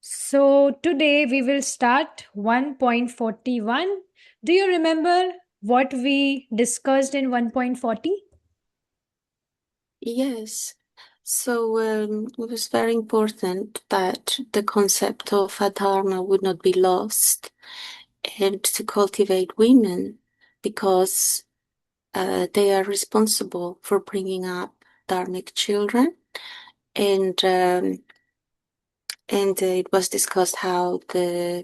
So today we will start 1.41. Do you remember what we discussed in 1.40? Yes. So it was very important that the concept of adharma would not be lost and to cultivate women because they are responsible for bringing up dharmic children. And it was discussed how the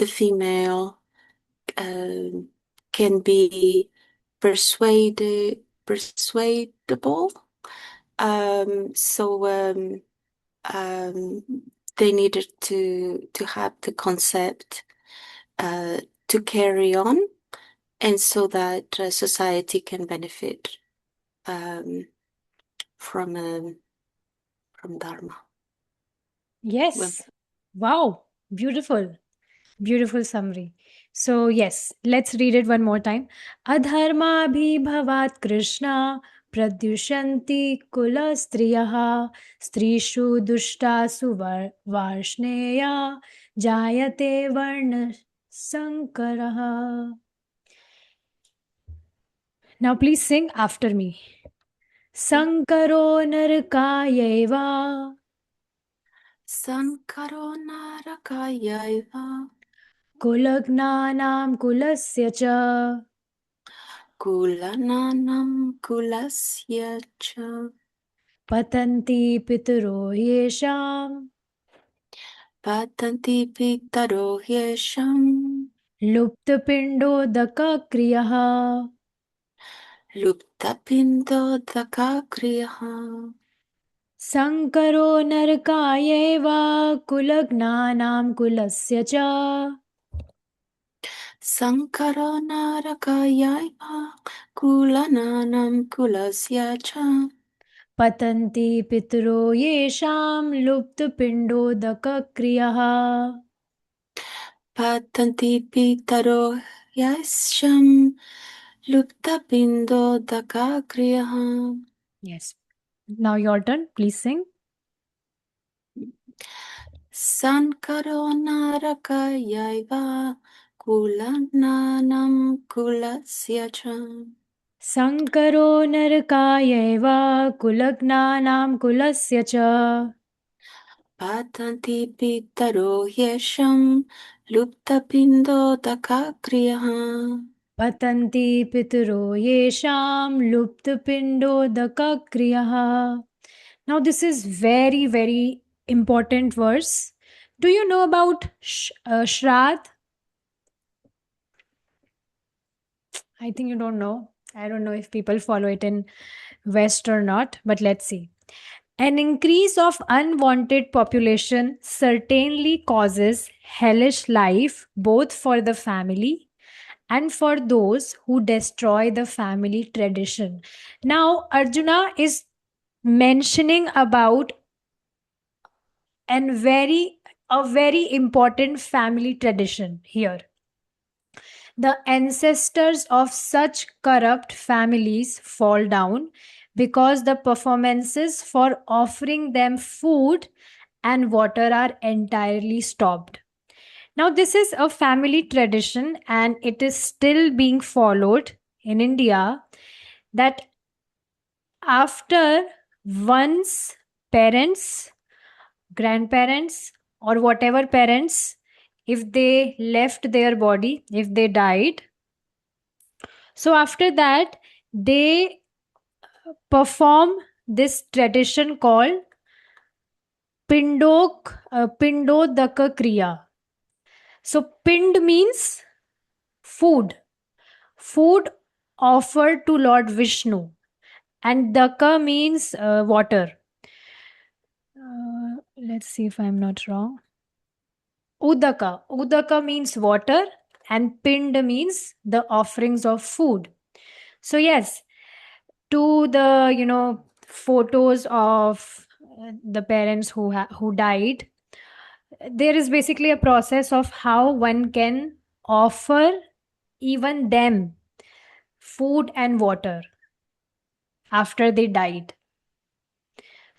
female can be persuadable. So they needed to have the concept to carry on, and so that society can benefit from dharma. Yes. Wow. Beautiful. Beautiful summary. So yes, let's read it one more time. Adharma bhavat Kṛṣṇa pradyushanti kula striyaha strishu dushtasu varshneya jayate varṇa-saṅkara. Now please sing after me. Sankaro narkayeva Sankaro narakayaiva kulagnanam kulasya cha kulananam kulasya cha patanti pitro yesham patanti pitaro yesham luptapindodaka kriyaha luptapindodaka kriyaha sankaro narkayeva kulagnanam kulasya cha Sankaro narakayaiva kulananam kulasya cha patanti pitro yesham luptapindodaka kriyaha. patanti pitaro yasham luptapindodaka kriyaha. Yes. Now your turn. Please sing. Sankaro narakayaiva kulananam kulasya cha Sankaro narkayeva kulagnanam kulasya cha patanti pitaro yesham luptapindodaka kriyaha. patanti pitro yesham luptapindodaka kriyaha. Now this is very, very important verse. Do you know about Shraddh? I think you don't know. I don't know if people follow it in West or not, but let's see. An increase of unwanted population certainly causes hellish life both for the family and for those who destroy the family tradition. Now, Arjuna is mentioning about a very important family tradition here. The ancestors of such corrupt families fall down because the performances for offering them food and water are entirely stopped. Now, this is a family tradition and it is still being followed in India, that after one's parents, grandparents, or whatever parents, if they left their body, if they died, so after that they perform this tradition called pindodaka kriya. So pind means food offered to Lord Vishnu, and daka means water. Let's see if I'm not wrong. Udaka means water, and pind means the offerings of food. So yes, to the photos of the parents who died, there is basically a process of how one can offer even them food and water after they died.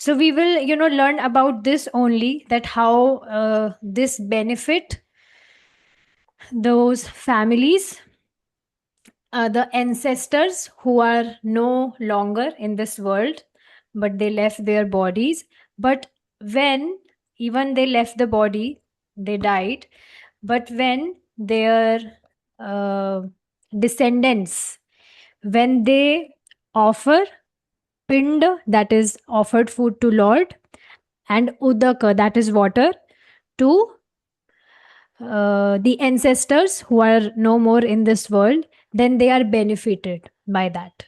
So we will, learn about this only, that how this benefit those families, the ancestors who are no longer in this world, but they left their bodies. But when even they left the body, they died. But when their uh, descendants, when they offer piṇḍa, that is offered food to Lord, and udaka, that is water, to the ancestors who are no more in this world, then they are benefited by that.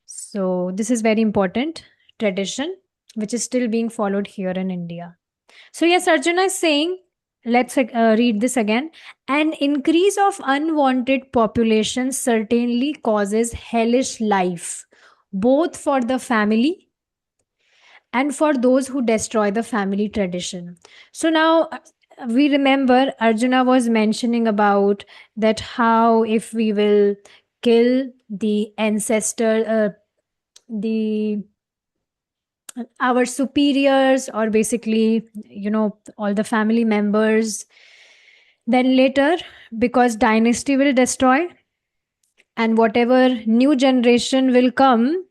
So this is very important tradition which is still being followed here in India. So yes, Arjuna is saying, let's read this again. An increase of unwanted population certainly causes hellish life, both for the family and for those who destroy the family tradition. So now we remember Arjuna was mentioning about that how if we will kill the ancestor, the our superiors, or basically all the family members, then later, because dynasty will destroy and whatever new generation will come,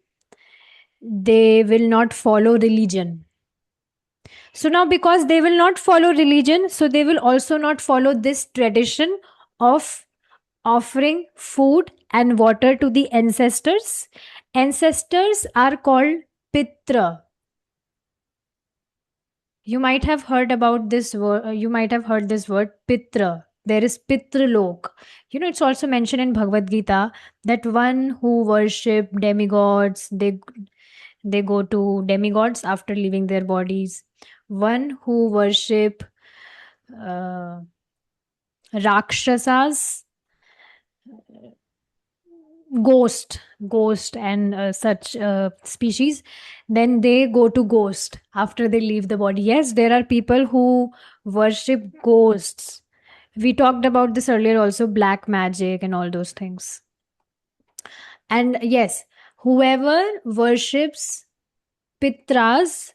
they will not follow religion. So now, because they will not follow religion, so they will also not follow this tradition of offering food and water to the ancestors. Ancestors are called pitṛs. You might have heard about this word. You might have heard this word pitṛ. There is pitrlok. It's also mentioned in Bhagavad-gītā that one who worship demigods, they go to demigods after leaving their bodies. One who worship rakshasas, ghost and such species, then they go to ghost after they leave the body. Yes, there are people who worship ghosts. We talked about this earlier also, black magic and all those things. And yes, whoever worships pitṛs,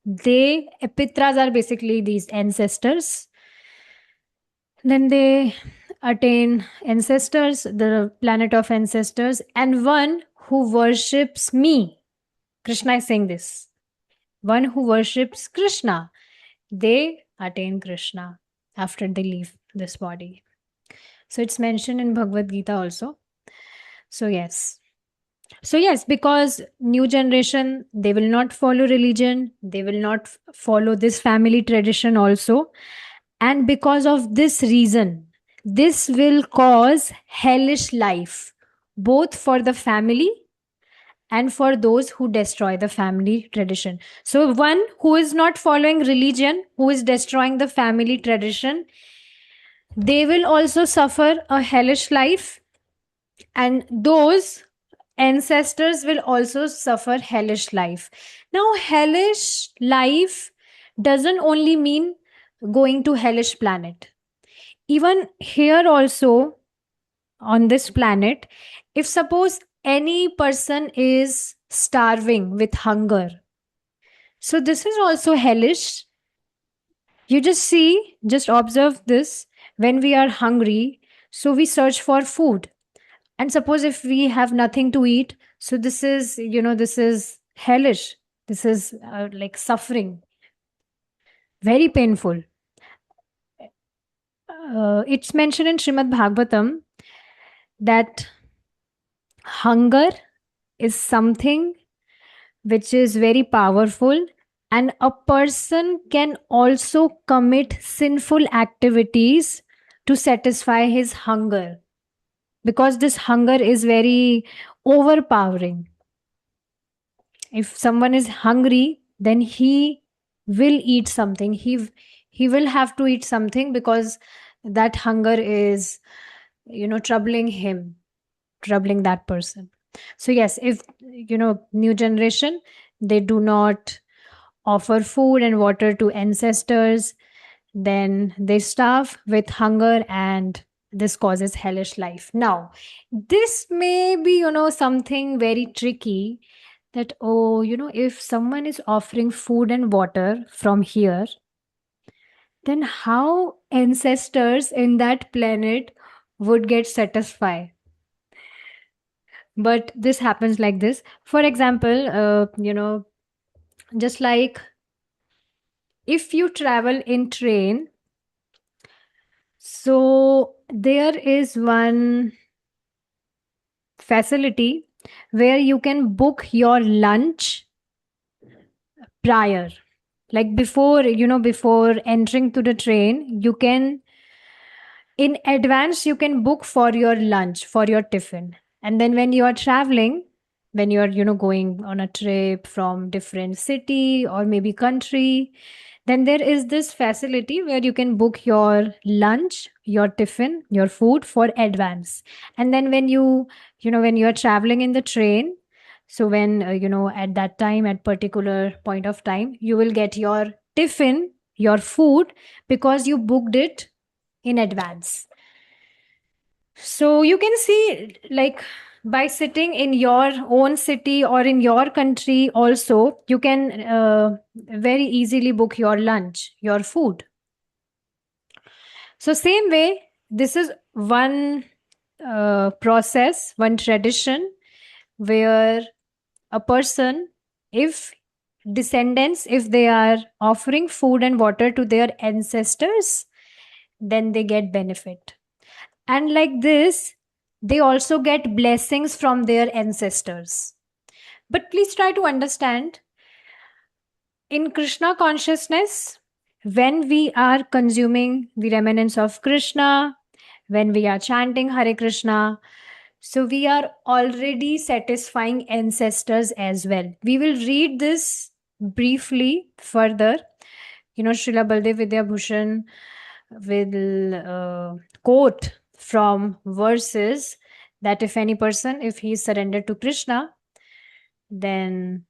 pitṛs are basically these ancestors. Then they attain ancestors, the planet of ancestors, and one who worships me. Kṛṣṇa is saying this. One who worships Kṛṣṇa, they attain Kṛṣṇa after they leave this body. So it's mentioned in Bhagavad-gītā also. So yes, because new generation, they will not follow religion, they will not follow this family tradition also. And because of this reason, this will cause hellish life, both for the family and for those who destroy the family tradition. So one who is not following religion, who is destroying the family tradition, they will also suffer a hellish life, and those ancestors will also suffer hellish life. Now, hellish life doesn't only mean going to hellish planet. Even here also on this planet, if suppose any person is starving with hunger, so this is also hellish. You just observe this. When we are hungry, so we search for food. And suppose if we have nothing to eat, so this is hellish. This is like suffering. Very painful. It's mentioned in Srimad Bhagavatam that hunger is something which is very powerful, and a person can also commit sinful activities to satisfy his hunger, because this hunger is very overpowering. If someone is hungry, then he will eat something. He will have to eat something, because that hunger is troubling him, troubling that person. So yes, if new generation, they do not offer food and water to ancestors, then they starve with hunger, and this causes hellish life. Now, this may be something very tricky, that, oh, if someone is offering food and water from here, then how ancestors in that planet would get satisfied? But this happens like this. For example, just like if you travel in train, so there is one facility where you can book your lunch prior. Like before entering to the train, you can, in advance, you can book for your lunch, for your tiffin. And then when you are traveling, when you are, going on a trip from different city or maybe country, then there is this facility where you can book your lunch, your tiffin, your food for advance. And then when you are traveling in the train, so when, at that time, at particular point of time, you will get your tiffin, your food, because you booked it in advance. So you can see, like, by sitting in your own city or in your country also, you can very easily book your lunch, your food. So same way, this is one process, one tradition where a person, if descendants, if they are offering food and water to their ancestors, then they get benefit. And like this, they also get blessings from their ancestors. But please try to understand, in Krishna consciousness, when we are consuming the remnants of Krishna, when we are chanting Hare Krishna, so we are already satisfying ancestors as well. We will read this briefly further. Srila Baladeva Vidyābhūṣaṇa will quote from verses that if any person, if he is surrendered to Krishna, then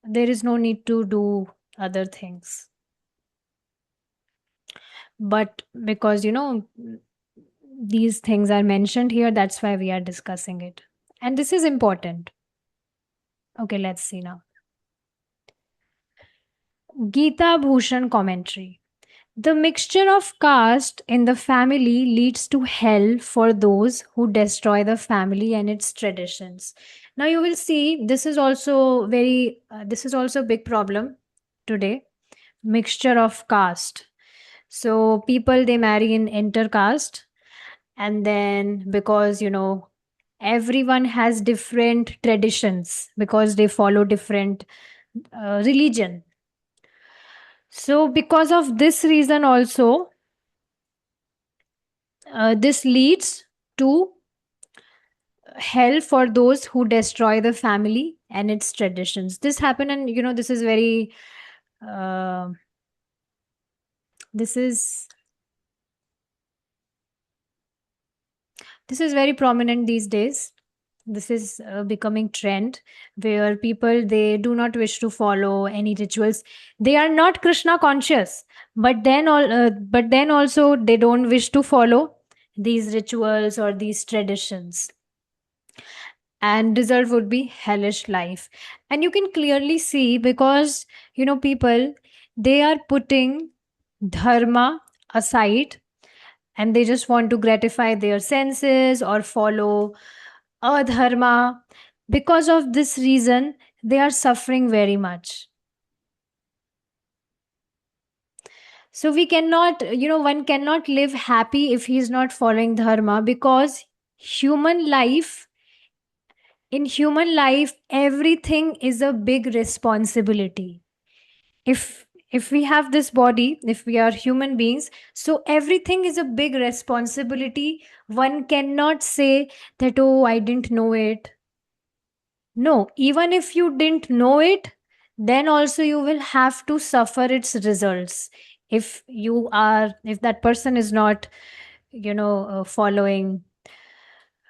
there is no need to do other things. But because, these things are mentioned here, that's why we are discussing it. And this is important. Okay, let's see now. Vidyābhūṣaṇa commentary. The mixture of caste in the family leads to hell for those who destroy the family and its traditions. Now you will see this is also a big problem today. Mixture of caste. So people, they marry in intercaste, and then because everyone has different traditions, because they follow different religion. So because of this reason also, this leads to hell for those who destroy the family and its traditions. This happened, and this is very this is very prominent these days. This is becoming trend, where people, they do not wish to follow any rituals. They are not Krishna conscious, but then also they don't wish to follow these rituals or these traditions, and result would be hellish life. And you can clearly see, because people, they are putting dharma aside, and they just want to gratify their senses or follow adharma. Because of this reason, they are suffering very much. So we cannot, one cannot live happy if he is not following dharma, because in human life, everything is a big responsibility. If we have this body, if we are human beings, so everything is a big responsibility. One cannot say that, oh, I didn't know it. No, even if you didn't know it, then also you will have to suffer its results. If that person is not, following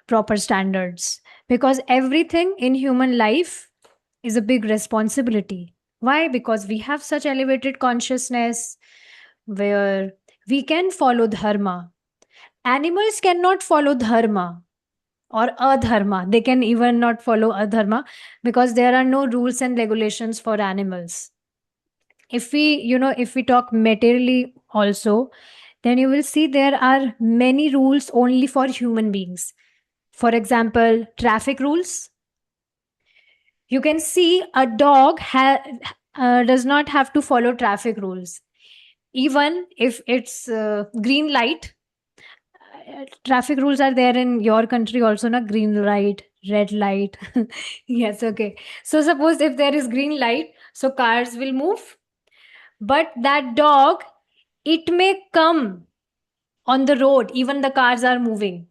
proper standards, because everything in human life is a big responsibility. Why? Because we have such elevated consciousness where we can follow dharma. Animals cannot follow dharma. or adharma. They can even not follow adharma because there are no rules and regulations for animals. If we talk materially also, then you will see there are many rules only for human beings. For example, traffic rules. You can see a dog does not have to follow traffic rules. Even if it's green light, traffic rules are there in your country also, na? Green light, red light. Yes, okay. So suppose if there is green light, so cars will move. But that dog, it may come on the road, even the cars are moving,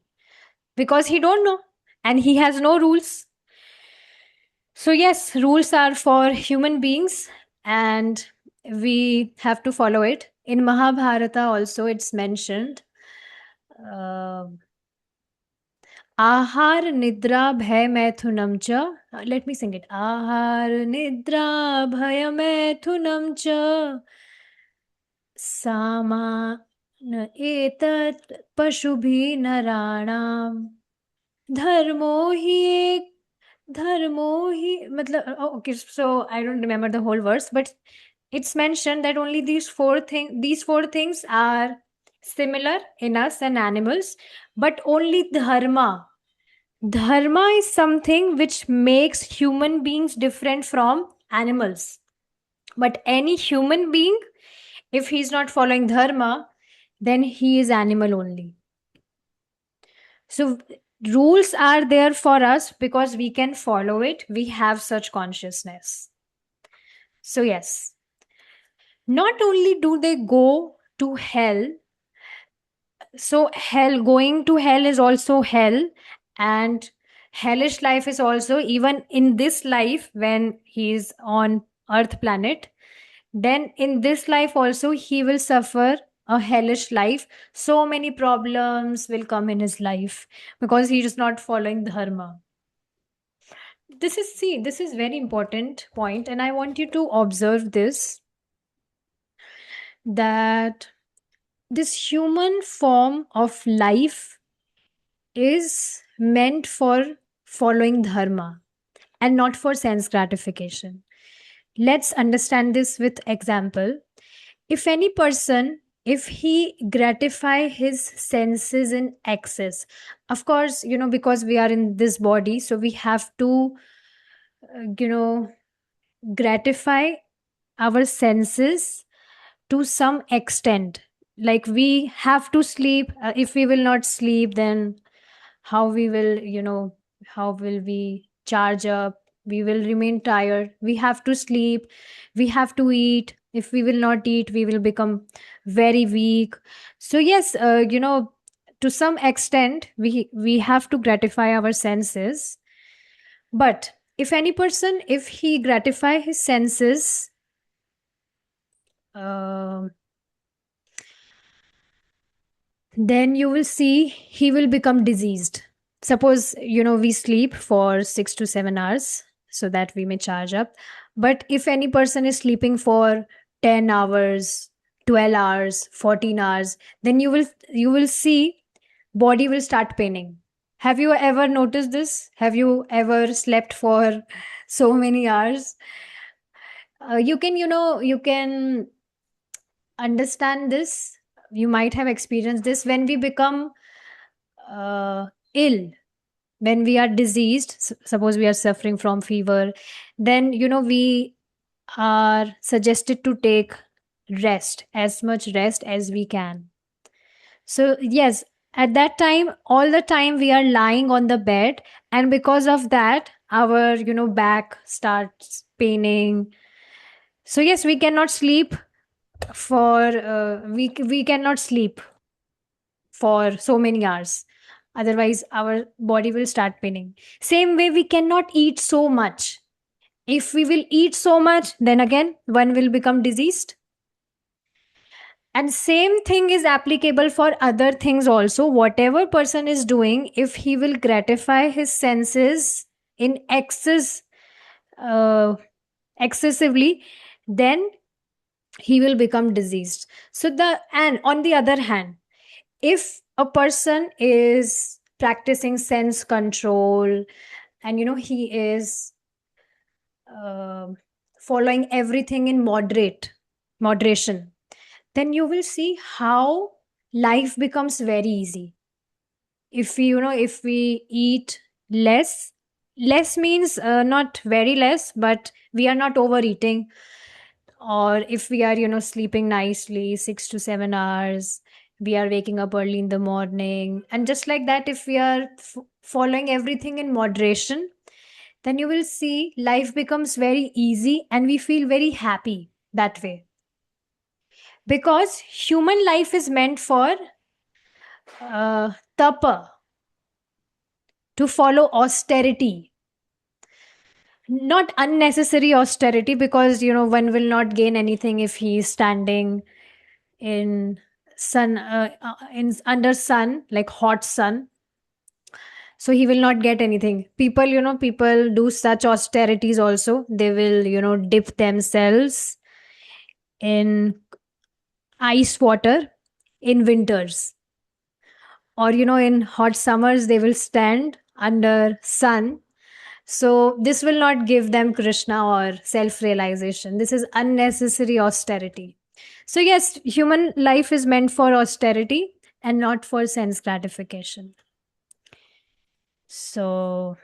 because he don't know and he has no rules. So yes, rules are for human beings and we have to follow it. In Mahabharata also it's mentioned, Ahar nidra bhay maithunam cha. Let me sing it. Ahar nidra bhay maithunam cha. Sama न एतत् पशुभिः नराणाम् धर्मो हि एक धर्मो हि मतलब okay, so I don't remember the whole verse, but it's mentioned that only these four things are similar in us and animals, but only dharma is something which makes human beings different from animals. But any human being, if he's not following dharma, then he is animal only. So rules are there for us because we can follow it. We have such consciousness. So yes, not only do they go to hell, so going to hell is also hell, and hellish life is also even in this life when he is on earth planet, then in this life also he will suffer a hellish life. So many problems will come in his life because he is not following dharma. This is very important point, and I want you to observe this, that this human form of life is meant for following dharma and not for sense gratification. Let's understand this with example. If any person, if he gratify his senses in excess, of course, because we are in this body, so we have to gratify our senses to some extent. Like we have to sleep. If we will not sleep, then how we will how will we charge up? We will remain tired. We have to sleep, we have to eat. If we will not eat, we will become very weak. So yes, to some extent we have to gratify our senses. But if any person, if he gratify his senses then you will see he will become diseased. Suppose we sleep for 6 to 7 hours so that we may charge up. But if any person is sleeping for 10 hours, 12 hours, 14 hours, then you will see body will start paining. Have you ever noticed this? Have you ever slept for so many hours? You can understand this. You might have experienced this when we become ill, when we are diseased. Suppose we are suffering from fever, then we are suggested to take rest, as much rest as we can. So yes, at that time, all the time we are lying on the bed, and because of that our back starts paining. So yes, we cannot sleep for we cannot sleep for so many hours, otherwise our body will start paining. Same way, we cannot eat so much. If we will eat so much, then again one will become diseased. And same thing is applicable for other things also. Whatever person is doing, if he will gratify his senses in excessively, then he will become diseased. And on the other hand, if a person is practicing sense control, and he is following everything in moderation, then you will see how life becomes very easy. If we eat less means not very less, but we are not overeating, or if we are sleeping nicely 6 to 7 hours, we are waking up early in the morning, and just like that, if we are following everything in moderation, then you will see life becomes very easy and we feel very happy that way. Because human life is meant for tapa, to follow austerity, not unnecessary austerity, because one will not gain anything if he is standing in sun, in under sun, like hot sun, so he will not get anything. People do such austerities also. They will dip themselves in ice water in winters, or in hot summers they will stand under sun. So this will not give them Krishna or self realization. This is unnecessary austerity. So yes, human life is meant for austerity and not for sense gratification. So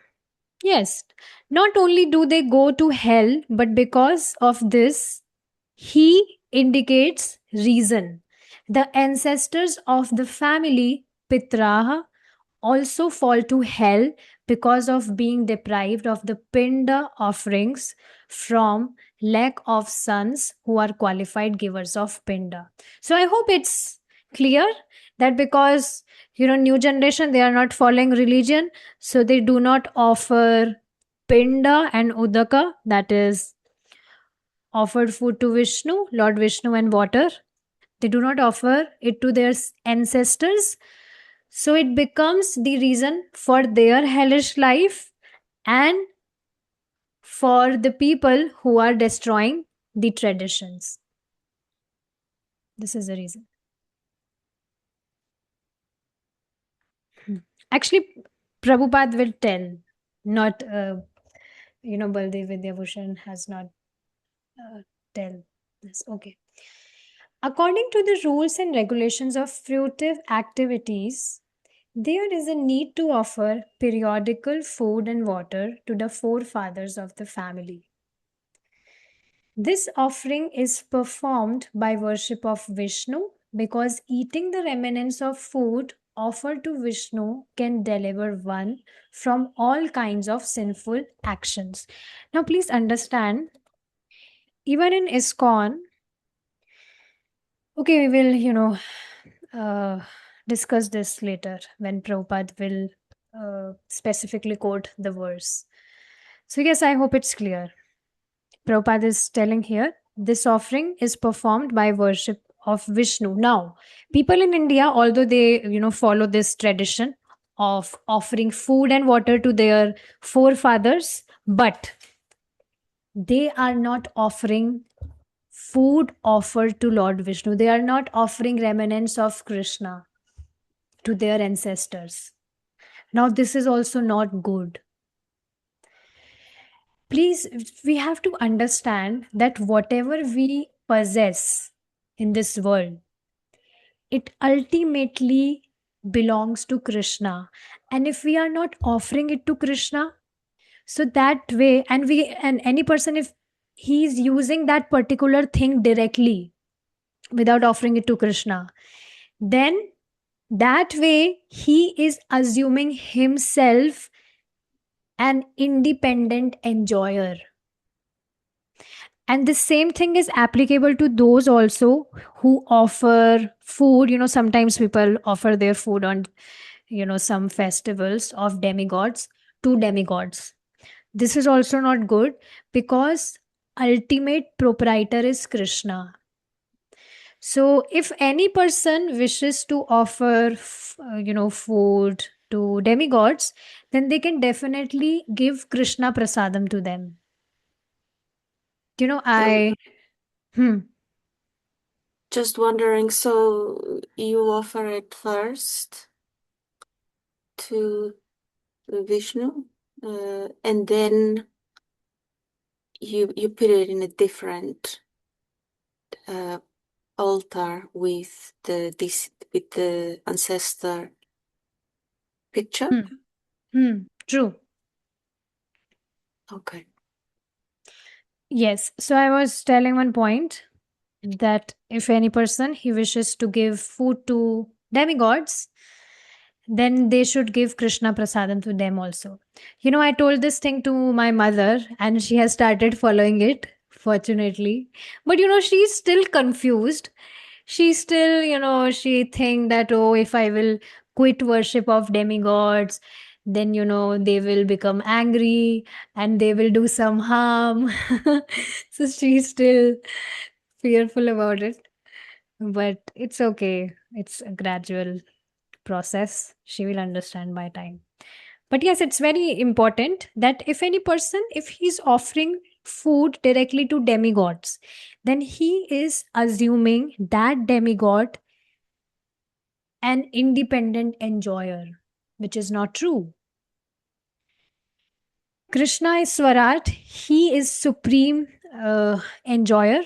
yes, not only do they go to hell, but because of this, he indicates reason. The ancestors of the family, Pitraha, also fall to hell because of being deprived of the piṇḍa offerings from lack of sons who are qualified givers of piṇḍa. So I hope it's clear that because new generation, they are not following religion, so they do not offer piṇḍa and udaka, that is offered food to Vishnu, Lord Vishnu, and water. They do not offer it to their ancestors. So it becomes the reason for their hellish life and for the people who are destroying the traditions. This is the reason. Actually, Prabhupada will tell, not, Baladeva Vidyābhūṣaṇa has not tell this. Okay. According to the rules and regulations of fruitive activities, there is a need to offer periodical food and water to the forefathers of the family. This offering is performed by worship of Vishnu because eating the remnants of food offered to Vishnu can deliver one from all kinds of sinful actions. Now, please understand, even in ISKCON, okay, we will, discuss this later when Prabhupada will specifically quote the verse. So, yes, I hope it's clear. Prabhupada is telling here, this offering is performed by worship of Vishnu. Now, people in India, although they, follow this tradition of offering food and water to their forefathers, but they are not offering food offered to Lord Vishnu. They are not offering remnants of Kṛṣṇa to their ancestors. Now, this is also not good. Please, we have to understand that whatever we possess in this world, it ultimately belongs to Krishna. And if we are not offering it to Krishna, so that way, and any person, if he is using that particular thing directly without offering it to Krishna, then that way he is assuming himself an independent enjoyer. And the same thing is applicable to those also who offer food. Sometimes people offer their food on, some festivals of demigods to demigods. This is also not good because ultimate proprietor is Krishna. So if any person wishes to offer, food to demigods, then they can definitely give Krishna prasadam to them. Hmm. Just wondering, so you offer it first to Vishnu, and then you put it in a different altar with the ancestor picture. True. Okay. Yes. So I was telling one point that if any person he wishes to give food to demigods, then they should give Krishna prasadam to them also. I told this thing to my mother and she has started following it, fortunately. But she's still confused. She still, she think that, oh, if I will quit worship of demigods, then, they will become angry and they will do some harm. So she's still fearful about it. But it's okay. It's a gradual process. She will understand by time. But yes, it's very important that if any person, if he's offering food directly to demigods, then he is assuming that demigod an independent enjoyer, which is not true. Krishna is Swarat, he is supreme enjoyer,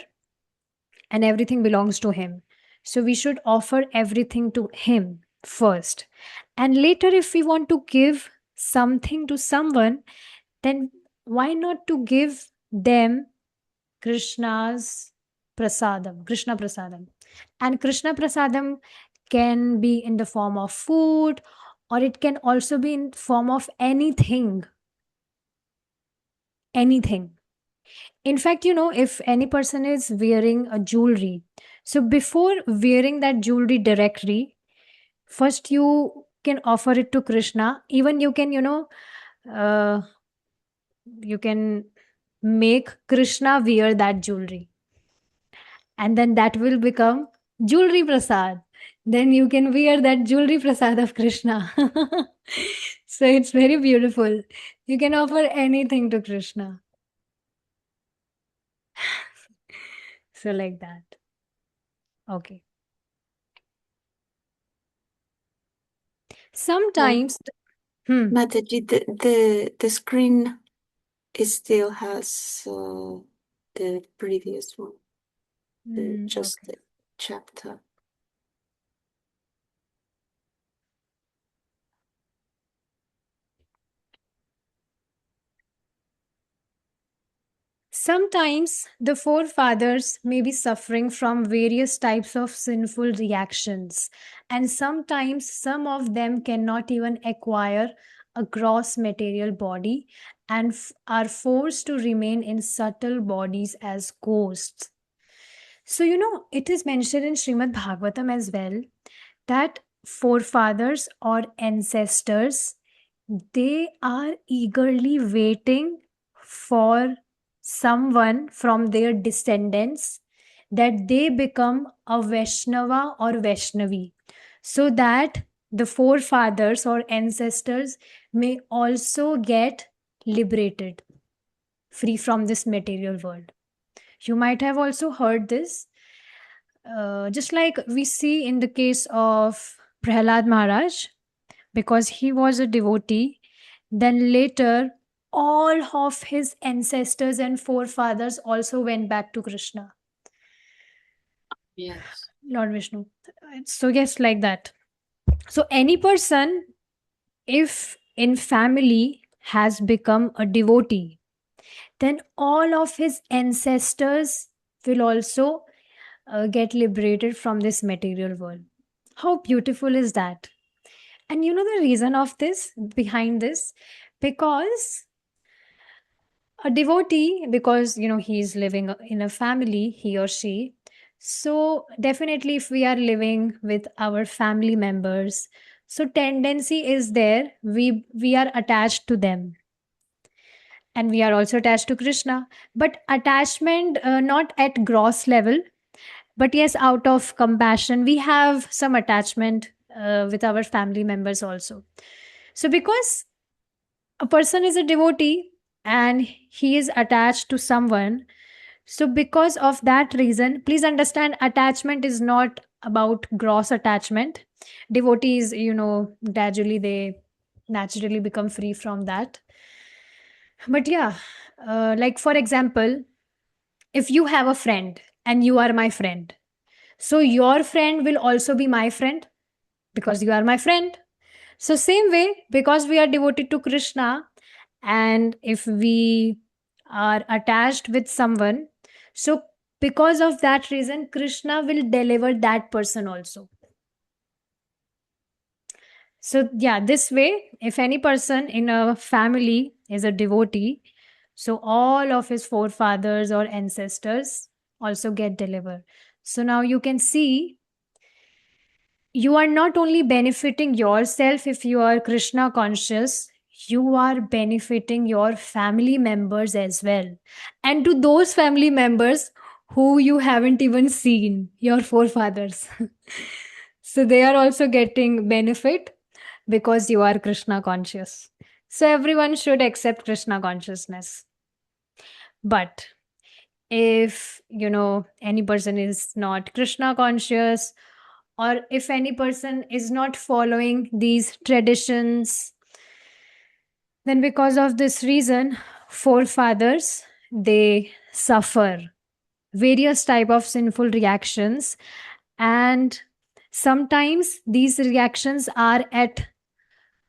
and everything belongs to him. So we should offer everything to him first. And later, if we want to give something to someone, then why not to give them Krishna's prasadam, Krishna prasadam. And Krishna prasadam can be in the form of food, or it can also be in form of anything. Anything. In fact, if any person is wearing a jewelry, so before wearing that jewelry directly, first you can offer it to Krishna. Even you can, you can make Krishna wear that jewelry. And then that will become jewelry prasad. Then you can wear that jewelry prasad of Krishna. So it's very beautiful. You can offer anything to Krishna. So like that. Okay. Sometimes. Mataji, the screen still has the previous one, just Okay. the chapter. Sometimes the forefathers may be suffering from various types of sinful reactions, and sometimes some of them cannot even acquire a gross material body and are forced to remain in subtle bodies as ghosts. So, it is mentioned in Srimad Bhagavatam as well that forefathers or ancestors, they are eagerly waiting for someone from their descendants that they become a Vaishnava or Vaishnavi, so that the forefathers or ancestors may also get liberated, free from this material world. You might have also heard this, just like we see in the case of Prahlad Maharaj, because he was a devotee, then later all of his ancestors and forefathers also went back to Krishna, Yes. Lord Vishnu. So, yes, like that. So, any person, if in family has become a devotee, then all of his ancestors will also get liberated from this material world. How beautiful is that? And the reason of this, behind this, because a devotee, because he's living in a family, he or she. So definitely, if we are living with our family members, so tendency is there, we are attached to them, and we are also attached to Krishna. But attachment, not at gross level, but yes, out of compassion, we have some attachment with our family members also. So because a person is a devotee and he is attached to someone, so because of that reason, please understand, attachment is not about gross attachment. Devotees, gradually they naturally become free from that. But yeah, like for example, if you have a friend and you are my friend, so your friend will also be my friend because you are my friend. So same way, because we are devoted to Krishna, and if we are attached with someone, so because of that reason, Krishna will deliver that person also. So yeah, this way, if any person in a family is a devotee, so all of his forefathers or ancestors also get delivered. So now you can see, you are not only benefiting yourself if you are Krishna conscious, you are benefiting your family members as well. And to those family members who you haven't even seen, your forefathers. So they are also getting benefit because you are Krishna conscious. So everyone should accept Krishna consciousness. But if any person is not Krishna conscious, or if any person is not following these traditions, then because of this reason, forefathers, they suffer various type of sinful reactions, and sometimes these reactions are at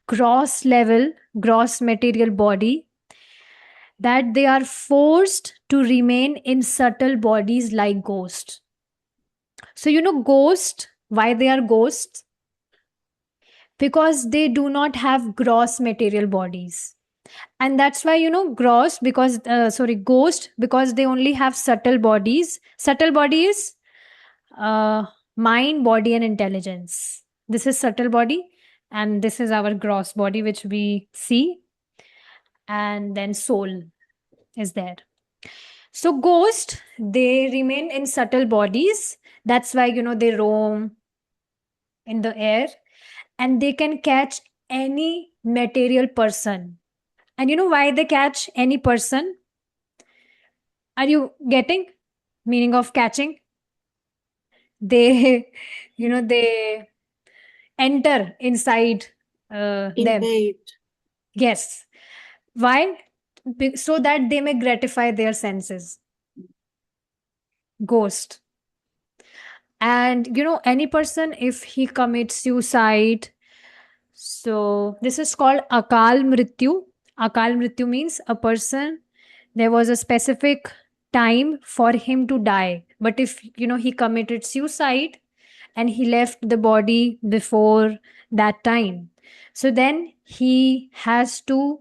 gross level, gross material body, that they are forced to remain in subtle bodies like ghosts. So ghost, why they are ghosts? Because they do not have gross material bodies. And that's why gross, because ghost, because they only have subtle bodies. Subtle body is mind, body and intelligence. This is subtle body, and this is our gross body which we see, and then soul is there. So ghost, they remain in subtle bodies. That's why they roam in the air, and they can catch any material person. And why they catch any person? Are you getting meaning of catching? They they enter inside them. Invade. Yes. Why? So that they may gratify their senses. Ghost. And any person, if he commits suicide, so this is called akal mrityu. Akal mrityu means a person, there was a specific time for him to die, but if he committed suicide and he left the body before that time, so then he has to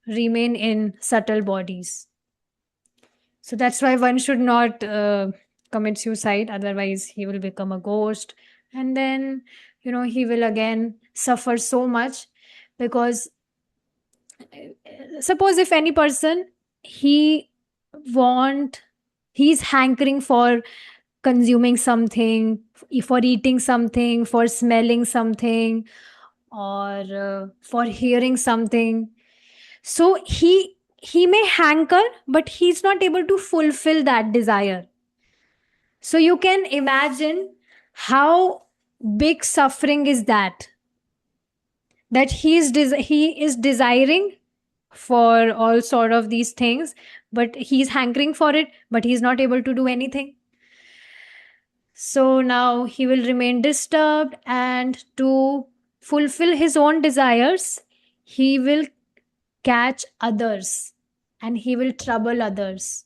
remain in subtle bodies. So that's why one should not commit suicide, otherwise he will become a ghost, and then he will again suffer so much. Because suppose if any person, he want he's hankering for consuming something, for eating something, for smelling something, or for hearing something. So he may hanker, but he's not able to fulfill that desire. So you can imagine how big suffering is that, he is desiring for all sort of these things, but he's hankering for it, but he's not able to do anything. So now he will remain disturbed, and to fulfill his own desires, he will catch others and he will trouble others.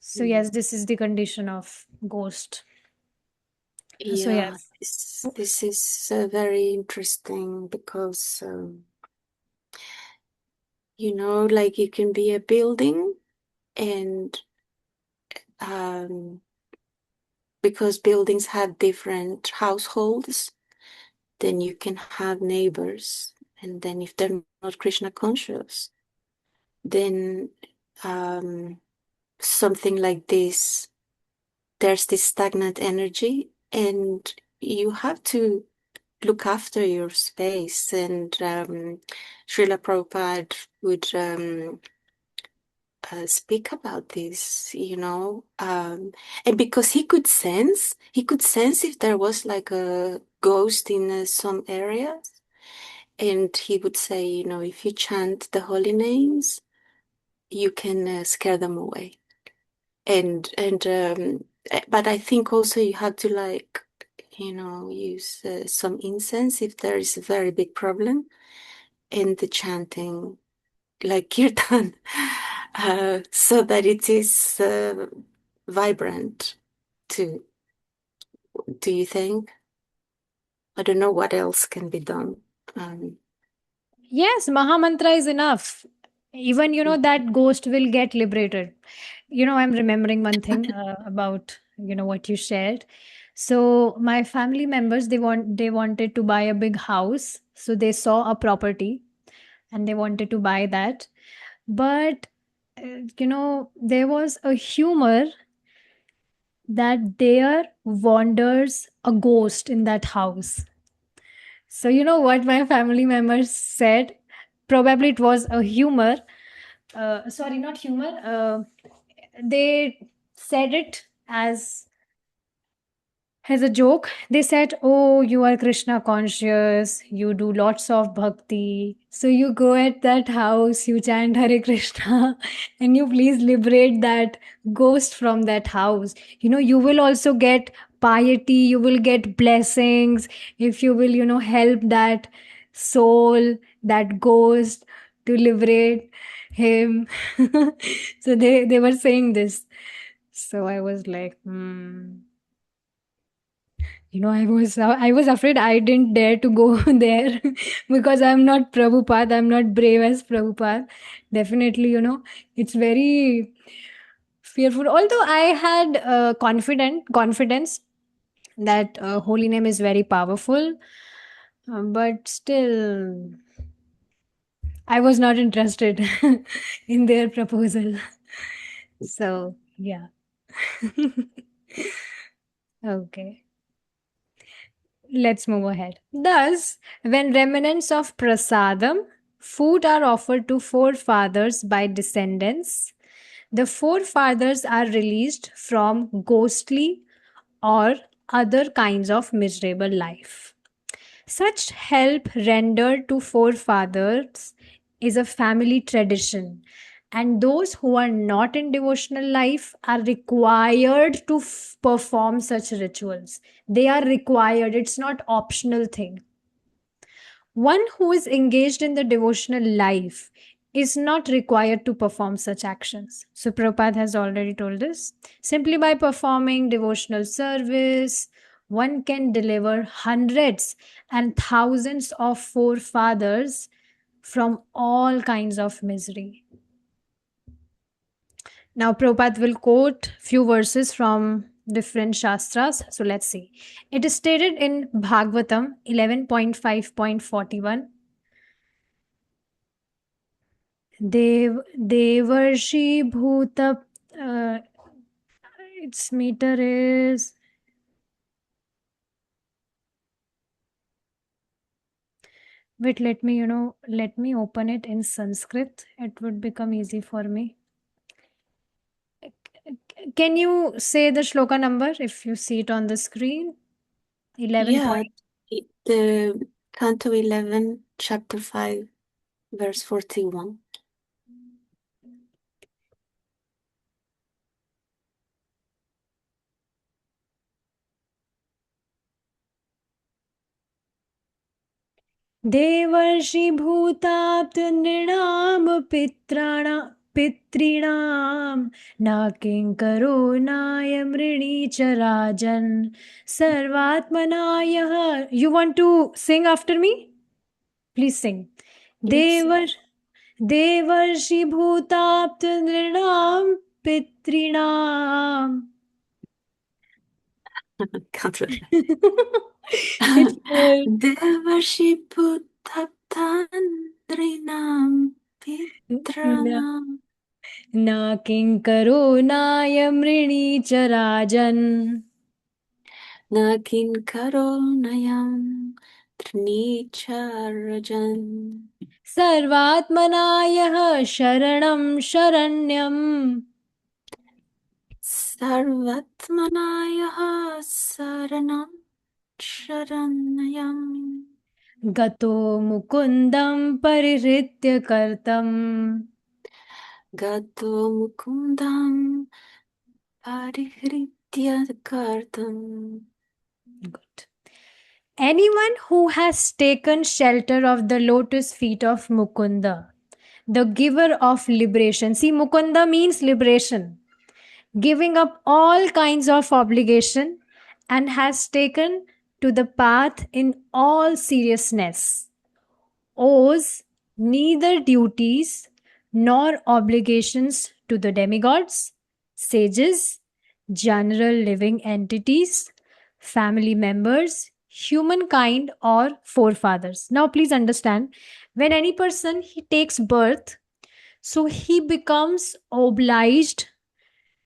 So yes, this is the condition of ghost. So Yeah, yes. this is very interesting because, like you can be a building, and because buildings have different households, then you can have neighbors. And then if they're not Krishna conscious, then something like this, there's this stagnant energy, and you have to look after your space. And Śrīla Prabhupāda would speak about this, and because he could sense if there was like a ghost in some areas, and he would say, if you chant the holy names, you can scare them away. But I think also you have to use some incense if there is a very big problem, and the chanting like kirtan, so that it is vibrant too. Do you think? I don't know what else can be done. Yes, Mahamantra is enough. Even, that ghost will get liberated. I'm remembering one thing about, what you shared. So my family members, they wanted to buy a big house. So they saw a property and they wanted to buy that. But, there was a humor that there wanders a ghost in that house. So, what my family members said? Probably it was a humor. Sorry, not humor. They said it as a joke. They said, "Oh, you are Krishna conscious. You do lots of bhakti. So you go at that house, you chant Hare Krishna, and you please liberate that ghost from that house. You will also get piety. You will get blessings if you will, help that soul, that ghost, to liberate him." So they were saying this. So I was like, hmm. I was afraid. I didn't dare to go there because I'm not Prabhupada. I'm not brave as Prabhupada. Definitely, it's very fearful. Although I had confidence that holy name is very powerful, but still, I was not interested in their proposal. So yeah. Okay. Let's move ahead. Thus, when remnants of prasadam, food are offered to forefathers by descendants, the forefathers are released from ghostly or other kinds of miserable life. Such help rendered to forefathers is a family tradition, and those who are not in devotional life are required to perform such rituals. They are required, it's not optional thing. One who is engaged in the devotional life is not required to perform such actions. So Prabhupada has already told us. Simply by performing devotional service, one can deliver hundreds and thousands of forefathers from all kinds of misery. Now Prabhupada will quote few verses from different shastras. So let's see. It is stated in Bhagavatam 11.5.41. Devarshi Bhuta. Its meter is. Wait, let me open it in Sanskrit. It would become easy for me. Can you say the shloka number if you see it on the screen? 11 Yeah, point. the Canto 11, Chapter 5, verse 41. देवर्षि भूताप्त नृणाम पितॄणां न किङ्करो नाय मृणी च राजन् सर्वात्मनायः. You want to sing after me? Please sing. Yes. देवर्षि भूताप्त नृणां पितॄणां. Can't remember. It's good. Devarshi Bhutatandrinam Pitranam न किङ्करो नाय मृणी च राजन्. Nakin Karo Nayam Nicharajan. Sarvatmanayah sharanam sharanyam. Sarvatmanayah saranam sharanyam. Gato mukundam parihritya kartam. Gato mukundam parihritya kartam. Good. Anyone who has taken shelter of the lotus feet of Mukunda, the giver of liberation. See, Mukunda means liberation, giving up all kinds of obligation, and has taken to the path in all seriousness, owes neither duties nor obligations to the demigods, sages, general living entities, family members, humankind, or forefathers. Now, please understand, when any person he takes birth, so he becomes obliged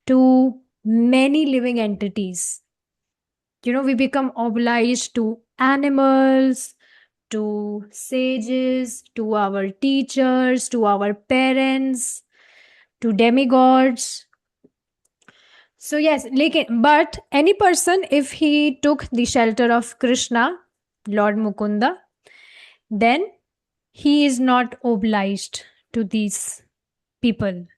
to many living entities. We become obliged to animals, to sages, to our teachers, to our parents, to demigods. So yes, but any person, if he took the shelter of Kṛṣṇa, Lord Mukunda, then he is not obliged to these people.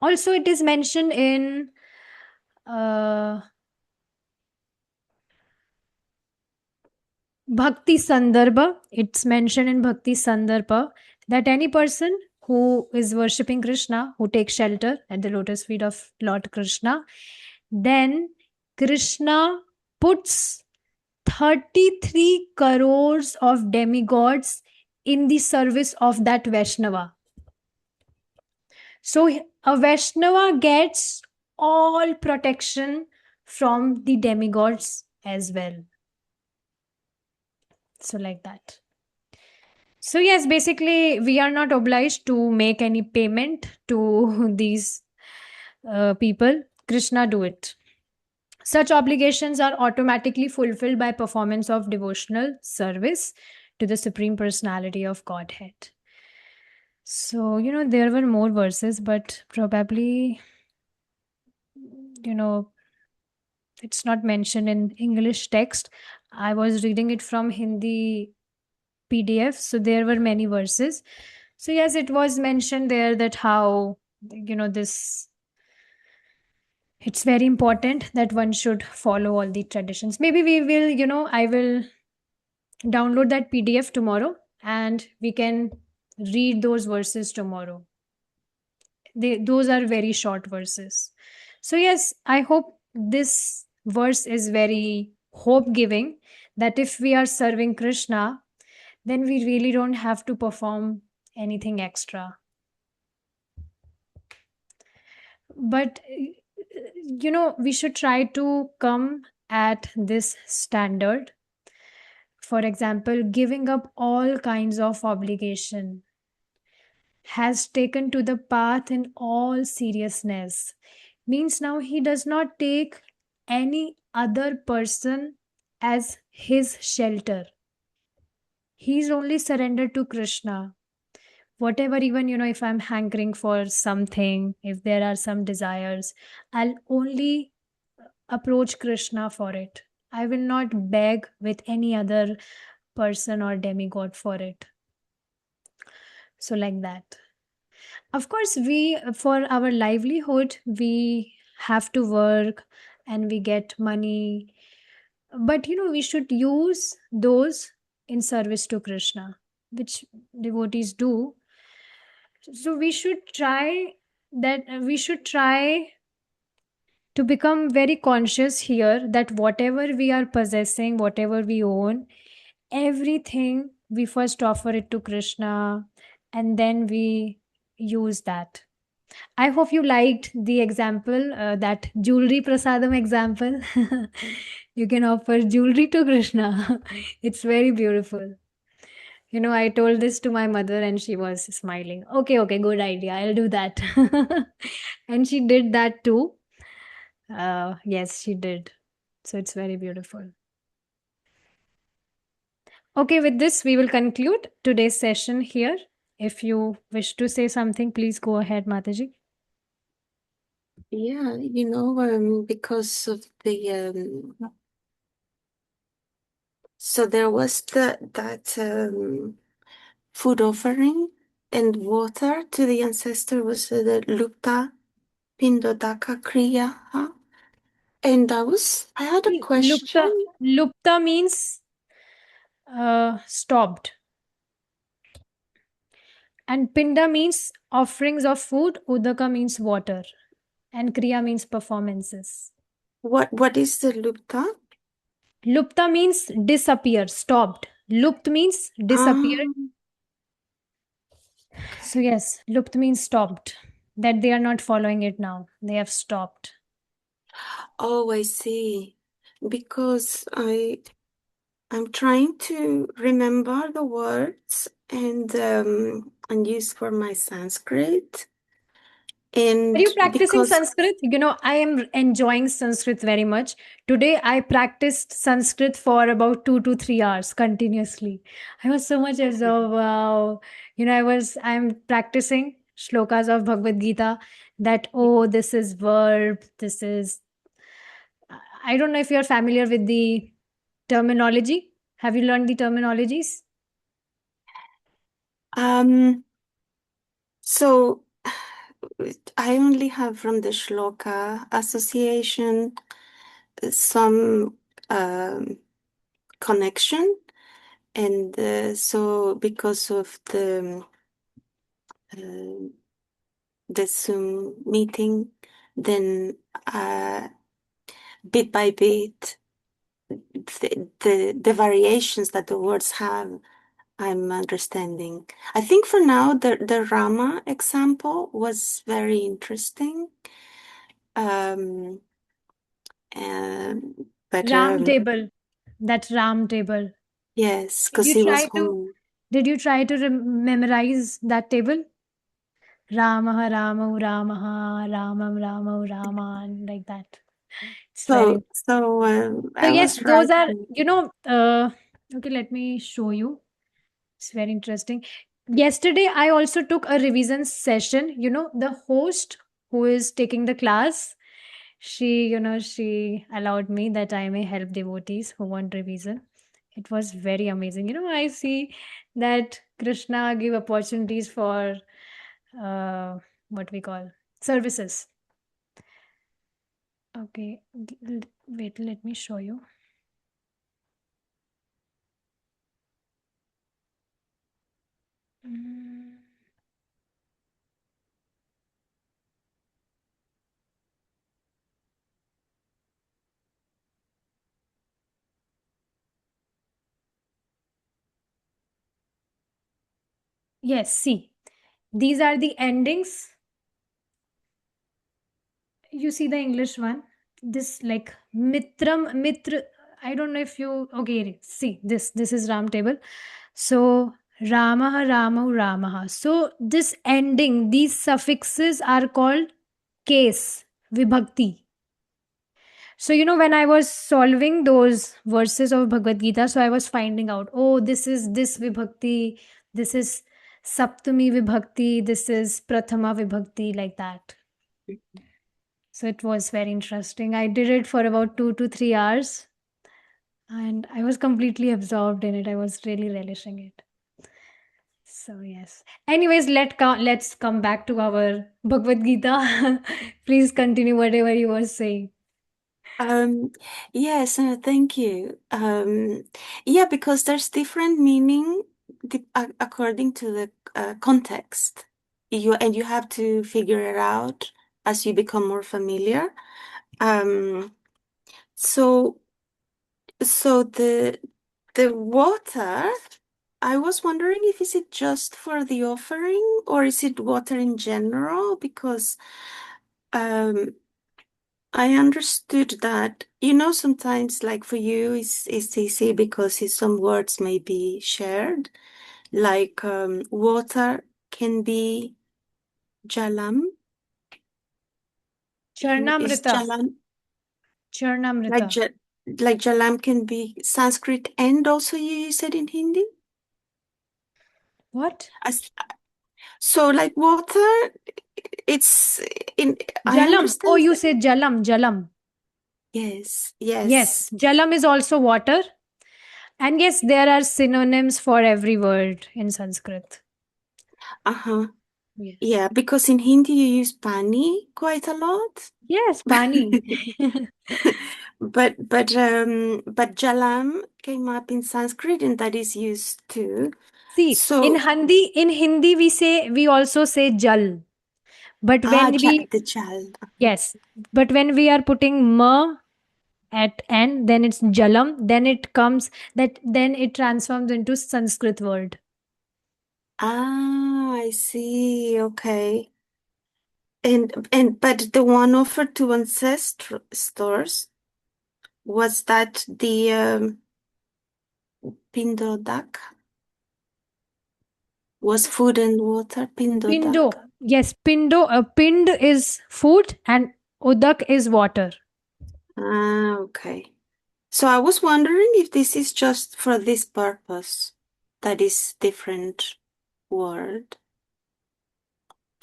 Also, it is mentioned in Bhakti Sandarbha. It's mentioned in Bhakti Sandarbha that any person who is worshipping Krishna, who takes shelter at the lotus feet of Lord Krishna, then Krishna puts 33 crores of demigods in the service of that Vaishnava. So a Vaishnava gets all protection from the demigods as well. So like that. So yes, basically we are not obliged to make any payment to these people. Krishna do it. Such obligations are automatically fulfilled by performance of devotional service to the Supreme Personality of Godhead. So, there were more verses, but probably, it's not mentioned in English text. I was reading it from Hindi PDF, so there were many verses. So yes, it was mentioned there that how, it's very important that one should follow all the traditions. Maybe we will, I will download that PDF tomorrow and we can read those verses tomorrow. Those are very short verses. So yes, I hope this verse is very hope giving, that if we are serving Krishna, then we really don't have to perform anything extra. But we should try to come at this standard. For example, giving up all kinds of obligation, has taken to the path in all seriousness, means now he does not take any other person as his shelter. He's only surrendered to Krishna. Whatever, even, if I'm hankering for something, if there are some desires, I'll only approach Krishna for it. I will not beg with any other person or demigod for it. So like that. Of course, for our livelihood, we have to work and we get money. But, we should use those in service to Krishna, which devotees do. So we should try to become very conscious here that whatever we are possessing, whatever we own, everything we first offer it to Krishna and then we use that. I hope you liked the example, that jewelry prasadam example. You can offer jewelry to Krishna. It's very beautiful. I told this to my mother and she was smiling. Okay, good idea. I'll do that. And she did that too. Yes, she did. So it's very beautiful. Okay, with this, we will conclude today's session here. If you wish to say something, please go ahead, Mataji. Yeah, because of the so there was that food offering and water to the ancestor was the Lupta Pindodaka Kriya. Huh? And I had a Lupta, question. lupta means stopped. And pinda means offerings of food. Udaka means water. And kriya means performances. What is the Lupta? Lupta means disappear, stopped. Lupt means disappear. Ah, So yes, lupt means stopped. That they are not following it now. They have stopped. oh, I see. Because I'm trying to remember the words and use for my Sanskrit. Are you And practicing because Sanskrit? I am enjoying Sanskrit very much. Today, I practiced Sanskrit for about 2 to 3 hours continuously. I was so much absorbed. Wow. I'm practicing shlokas of Bhagavad-gītā that, oh, this is verb, this is. I don't know if you're familiar with the terminology. Have you learned the terminologies? so I only have from the shloka association some connection, and so because of uh, the Zoom meeting, then bit by bit, the variations that the words have, I'm understanding. I think for now, the Rama example was very interesting. Um, but Ram table. That Ram table. yes, Did because you he was try to home. did you try to memorize that table? Ramah Ramau Ramaha Ramam Ramau Raman, like that. It's very. So So I yes, was those are, writing. okay, let me show you. It's very interesting. Yesterday, I also took a revision session. The host who is taking the class, she allowed me that I may help devotees who want revision. It was very amazing. I see that Krishna give opportunities for what we call services. Okay, wait, let me show you. Mm. Yes, see, these are the endings. You see the English one. This like Mitram Mitra. I don't know if you okay. See this is Ram table. So Ramaha Ramahu Ramaha. So this ending, these suffixes are called case vibhakti. So when I was solving those verses of Bhagavad Gita, so I was finding out, oh, this is this vibhakti, this is Saptami vibhakti, this is Prathama vibhakti, like that. So it was very interesting. I did it for about 2 to 3 hours and I was completely absorbed in it. I was really relishing it. So yes. Anyways, let's come back to our Bhagavad Gita. Please continue whatever you were saying. Um, yes, thank you. Yeah, because there's different meaning according to the context. You have to figure it out as you become more familiar. Um, so so the water, I was wondering if is it just for the offering or is it water in general? Because um I understood that, sometimes like for you it's easy because some words may be shared. Like water can be jalam. Is Charnamrita. jalam like Charnamrita. like jalam can be Sanskrit and also you use it in Hindi? What? As, so like water, it's in, I Jalam. Oh, understand. you say jalam, jalam. Yes, Yes, yes. jalam is also water. And yes, there are synonyms for every word in Sanskrit. Uh-huh. Yes. Yeah, because in Hindi you use pani quite a lot. Yes, pani. But jalam came up in Sanskrit and that is used too. See, So In Hindi we also say jal. But when we the jal. yes, but when we are putting ma at end, then it's jalam, then it transforms into Sanskrit word. Ah, I see. Okay. And but the one offered to ancestors, was that the piṇḍa? Was food and water piṇḍa? Pindo. Yes, pind is food and udak is water. Ah, okay. So I was wondering if this is just for this purpose, that is different word,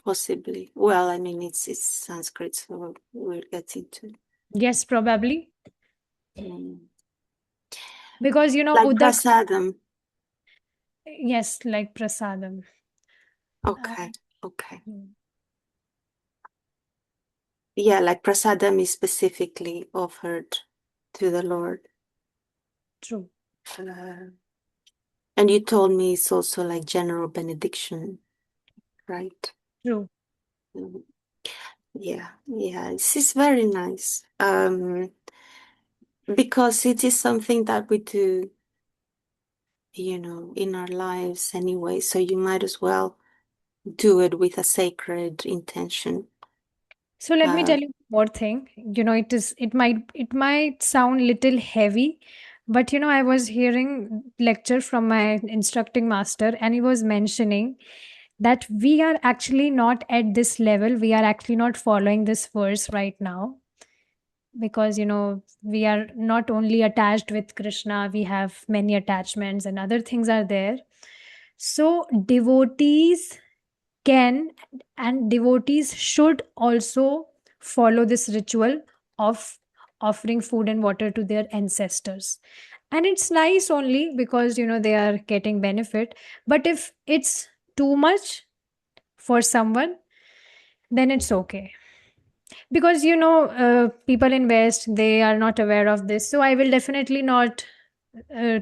possibly. Well, I mean, it's Sanskrit, so we'll get into Yes, probably. mm. Because Like udak, prasadam. yes, like prasadam. Okay, Um, okay. hmm, Yeah, like prasadam is specifically offered to the Lord. true, Uh, and you told me it's also like general benediction, right? true. Mm. Yeah, yeah, this is very nice. Because it is something that we do, in our lives anyway, so you might as well do it with a sacred intention. So let me Uh, tell you more thing. It might sound little heavy, but I was hearing lecture from my instructing master, and he was mentioning that we are actually not at this level. We are actually not following this verse right now because we are not only attached with Krishna, we have many attachments and other things are there. So devotees can and devotees should also follow this ritual of offering food and water to their ancestors, and it's nice only because they are getting benefit. But if it's too much for someone, then it's okay, because people in west, they are not aware of this, so I will definitely not uh,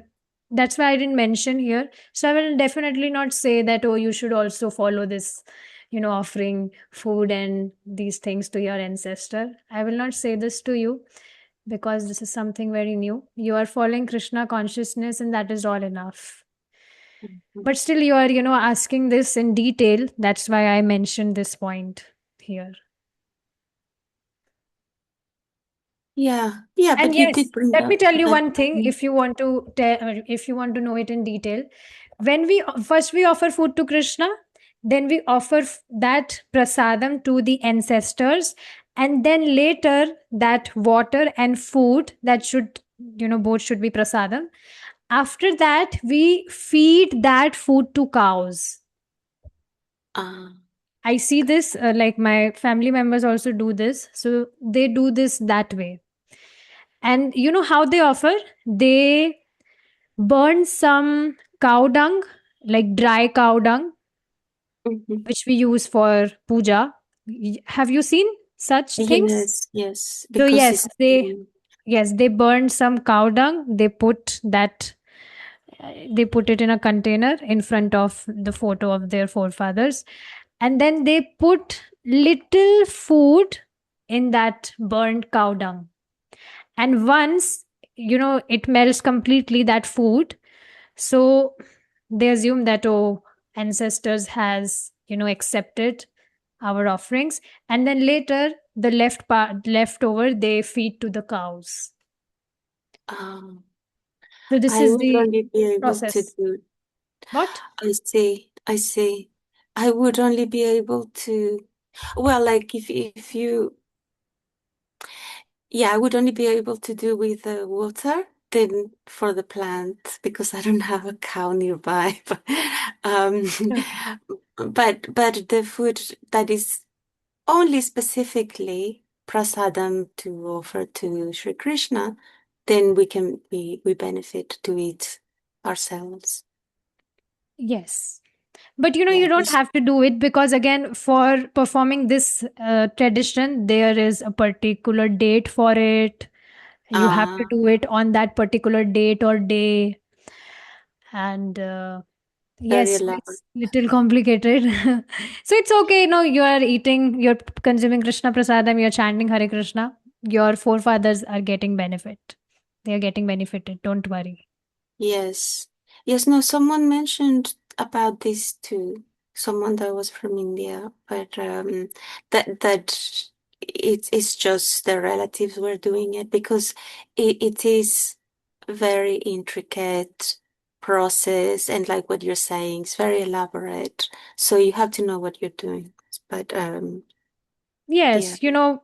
that's why I didn't mention here. So I will definitely not say that, oh, you should also follow this, offering food and these things to your ancestor. I will not say this to you because this is something very new. You are following Krishna consciousness and that is all enough. But still you are asking this in detail. That's why I mentioned this point here. yeah, And but you yes, did bring let me up tell you that. one thing if you want to if you want to know it in detail. When we first we offer food to Krishna, then we offer that prasadam to the ancestors, and then later that water and food that should both should be prasadam. After that, we feed that food to cows. uh, I see this, like my family members also do this, so they do this that way. And you know how they offer? They burn some cow dung, like dry cow dung, mhm. which we use for puja. Have you seen such things? Yes, yes, So because they burn some cow dung. They put it in a container in front of the photo of their forefathers, and then they put little food in that burned cow dung. And once it melts completely, that food, so they assume that, oh, ancestors has accepted our offerings, and then later the leftover they feed to the cows. um, So this I is would the only be able to process. do. What? I see. I would only be able to. Well, like if Yeah, I would only be able to do with the water than for the plant because I don't have a cow nearby. um, but the food that is only specifically prasadam to offer to Sri Krishna, then we benefit to eat ourselves. Yes. But you know, Yeah, you don't have to do it because, again, for performing this tradition, there is a particular date for it. You have to uh, do it on that particular date or day. And very yes, so elaborate. it's little complicated. So it's okay. No, you are eating, you're consuming Krishna Prasadam, you're chanting Hare Krishna. Your forefathers are getting benefit. They are getting benefited. Don't worry. Yes. Yes, no, someone mentioned about this too. Someone that was from India, but that it's just the relatives were doing it because it is very intricate process and like what you're saying, it's very elaborate. So you have to know what you're doing. But yeah. Yes, you know,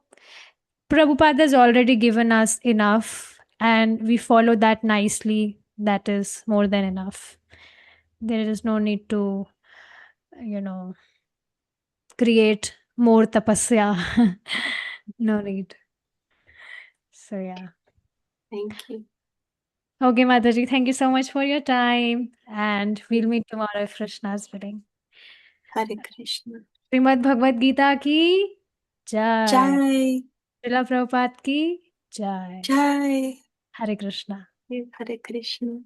Prabhupada has already given us enough, and we follow that nicely. That is more than enough. There is no need to, you know, create more tapasya. No need. So, yeah. Thank you. Okay, Mataji, thank you so much for your time. And we'll meet tomorrow if Krishna's willing. Hare Krishna. Shrimad Bhagavad Gita की जय. Jai, Srila Prabhupada की जय. Jai, हरे Krishna. Hare Krishna.